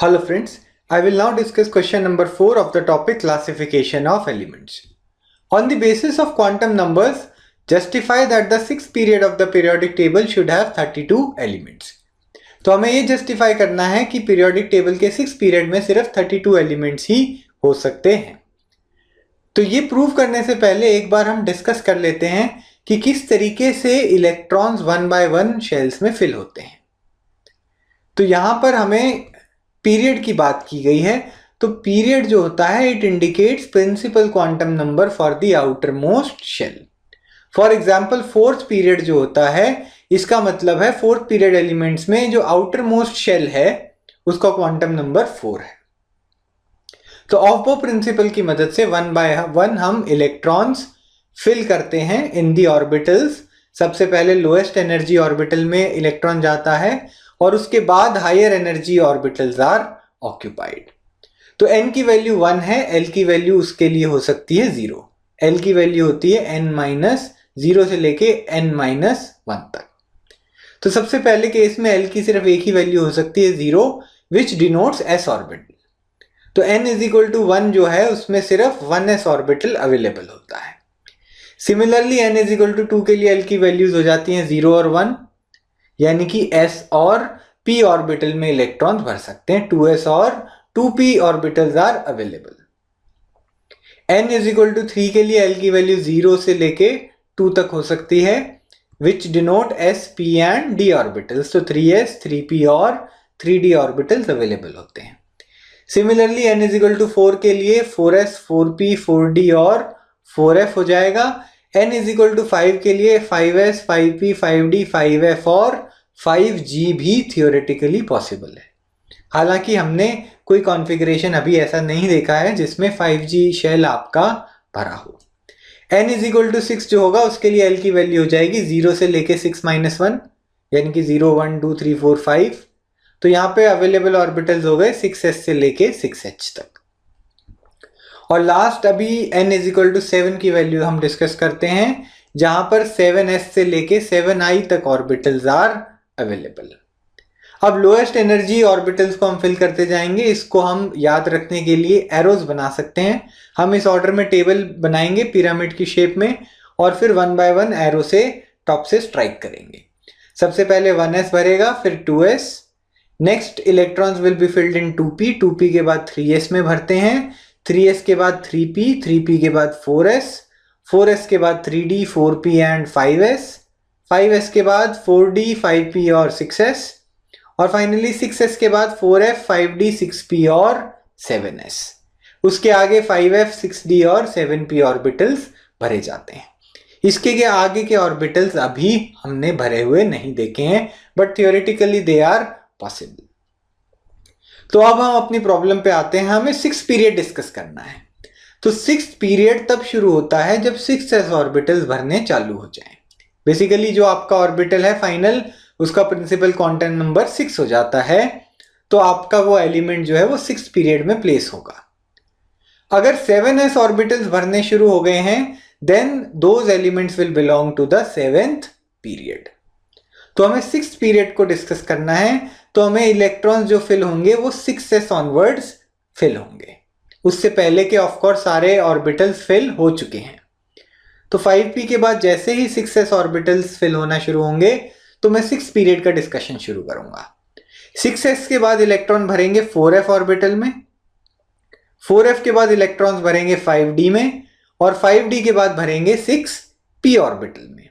Hello friends, I will now discuss question number 4 of the topic classification of elements. On the basis of quantum numbers, justify that the sixth period of the periodic table should have 32 elements. तो हमें ये justify करना है कि periodic table के six period में सिर्फ 32 elements ही हो सकते हैं। तो ये प्रूव करने से पहले एक बार हम डिस्कस कर लेते हैं कि किस तरीके से electrons one by one shells में फिल होते हैं। तो यहां पर हमें पीरियड की बात की गई है, तो पीरियड जो होता है it indicates principal quantum number for the outer most shell. For example fourth period जो होता है इसका मतलब है फोर्थ पीरियड एलिमेंट्स में जो आउटर मोस्ट शेल है उसका क्वांटम नंबर 4 है। तो ऑफ प्रिंसिपल की मदद से वन बाय वन हम इलेक्ट्रॉन्स फिल करते हैं इन दी ऑर्बिटल्स। सबसे पहले लोएस्ट एनर्जी ऑर्बिटल में इलेक्ट्रॉन जाता है और उसके बाद higher energy orbitals are occupied. तो n की वैल्यू 1 है, l की वैल्यू उसके लिए हो सकती है 0। l की वैल्यू होती है n-0 से लेके n-1 तक। तो सबसे पहले केस में l की सिर्फ एक ही वैल्यू हो सकती है 0 विच डिनोट्स s ऑर्बिटल। तो n=1 जो है उसमें सिर्फ 1s ऑर्बिटल अवेलेबल होता है। सिमिलरली n=2 के लिए l की वैल्यूज हो जाती हैं 0 और 1, यानी कि s और p ऑर्बिटल में इलेक्ट्रॉन्स भर सकते हैं। 2s और 2p orbitals are available. n=3 के लिए l की वैल्यू 0 से लेके 2 तक हो सकती है which denote s, p and d ऑर्बिटल्स। तो 3s, 3p और 3d ऑर्बिटल्स अवेलेबल होते हैं। सिमिलरली n=4 के लिए 4s, 4p, 4d और 4f हो जाएगा। n=5 के लिए 5s, 5p, 5d, 5f और 5g भी थियोरेटिकली पॉसिबल है। हालांकि हमने कोई कॉन्फ़िगरेशन अभी ऐसा नहीं देखा है जिसमें 5g शेल आपका भरा हो। n=6 जो होगा उसके लिए l की वैल्यू हो जाएगी 0 से लेके 6-1, यानी कि 0, 1, 2, 3, 4, 5। तो यहाँ पे अवेलेबल ऑर्बिटल्स हो गए 6s से लेके 6h तक। और लास्ट अभी n=7 की वैल्यू हम डिस्कस करते हैं, जहां पर 7s से लेके 7i तक ऑर्बिटल्स आर अवेलेबल। अब लोएस्ट एनर्जी ऑर्बिटल्स को हम फिल करते जाएंगे। इसको हम याद रखने के लिए एरोज बना सकते हैं। हम इस ऑर्डर में टेबल बनाएंगे पिरामिड की शेप में और फिर वन बाय वन एरो से टॉप से स्ट्राइक करेंगे। सबसे पहले 1s भरेगा, फिर 2s, next electrons will be filled in 2p, 2p के बाद 3s में भरते हैं, 3s के बाद 3p, 3p के बाद 4s, 4s के बाद 3d, 4p and 5s, 5s के बाद 4d, 5p और 6s, और फाइनली 6s के बाद 4f, 5d, 6p और 7s। उसके आगे 5f, 6d और 7p ऑर्बिटल्स भरे जाते हैं। इसके आगे के ऑर्बिटल्स अभी हमने भरे हुए नहीं देखे हैं, but theoretically they are possible. तो अब हम अपनी प्रॉब्लम पे आते हैं। हमें 6 पीरियड डिस्कस करना है। तो 6 पीरियड तब शुरू होता है जब 6s ऑर्बिटल्स भरने चालू हो जाएं। बेसिकली जो आपका ऑर्बिटल है फाइनल, उसका प्रिंसिपल क्वांटम नंबर 6 हो जाता है, तो आपका वो एलिमेंट जो है वो 6 पीरियड में प्लेस होगा। अगर 7s ऑर्बिटल्स भरने शुरू हो गए हैं then those elements will belong to the 7th period. तो हमें 6th पीरियड को डिस्कस करना है। तो हमें इलेक्ट्रॉन्स जो फिल होंगे वो 6s ऑनवर्ड्स फिल होंगे। उससे पहले के ऑफकोर्स सारे ऑर्बिटल्स फिल हो चुके हैं। तो 5p के बाद जैसे ही 6s ऑर्बिटल्स फिल होना शुरू होंगे तो मैं 6th पीरियड का डिस्कशन शुरू करूंगा। 6s के बाद इलेक्ट्रॉन भरेंगे 4f ऑर्बिटल में, 4f के बाद इलेक्ट्रॉन्स भरेंगे 5d में, और 5d के बाद भरेंगे 6p ऑर्बिटल में।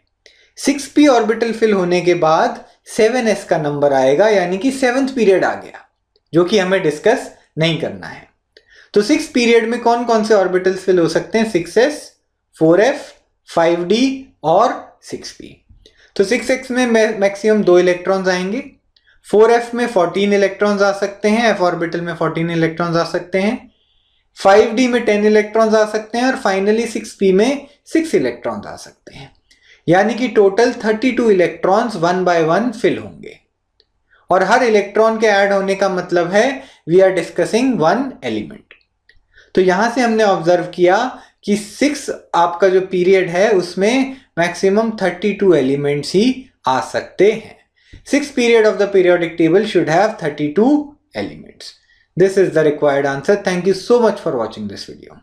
6p ऑर्बिटल फिल होने के बाद 7s का नंबर आएगा, यानी कि 7th पीरियड आ गया, जो कि हमें डिस्कस नहीं करना है। तो 6th पीरियड में कौन कौन से ऑर्बिटल्स फिल हो सकते हैं? 6s, 4f, 5d और 6p। तो 6s में मैक्सिमम 2 इलेक्ट्रॉन्स आएंगे, 4f में 14 इलेक्ट्रॉन्स आ सकते हैं, f ऑर्बिटल में 14 इलेक्ट्रॉन्स आ सकते हैं, 5d में 10 इलेक्ट्रॉन्स आ सकते हैं, और फाइनली 6p में 6 इलेक्ट्रॉन्स आ सकते हैं। यानी कि total 32 electrons one by one fill होंगे। और हर इलेक्ट्रॉन के ऐड होने का मतलब है we are discussing one element. तो यहां से हमने ऑब्जर्व किया कि 6 आपका जो पीरियड है उसमें मैक्सिमम 32 एलिमेंट्स ही आ सकते हैं। 6th period of the periodic table should have 32 elements. This is the required answer. Thank you so much for watching this video.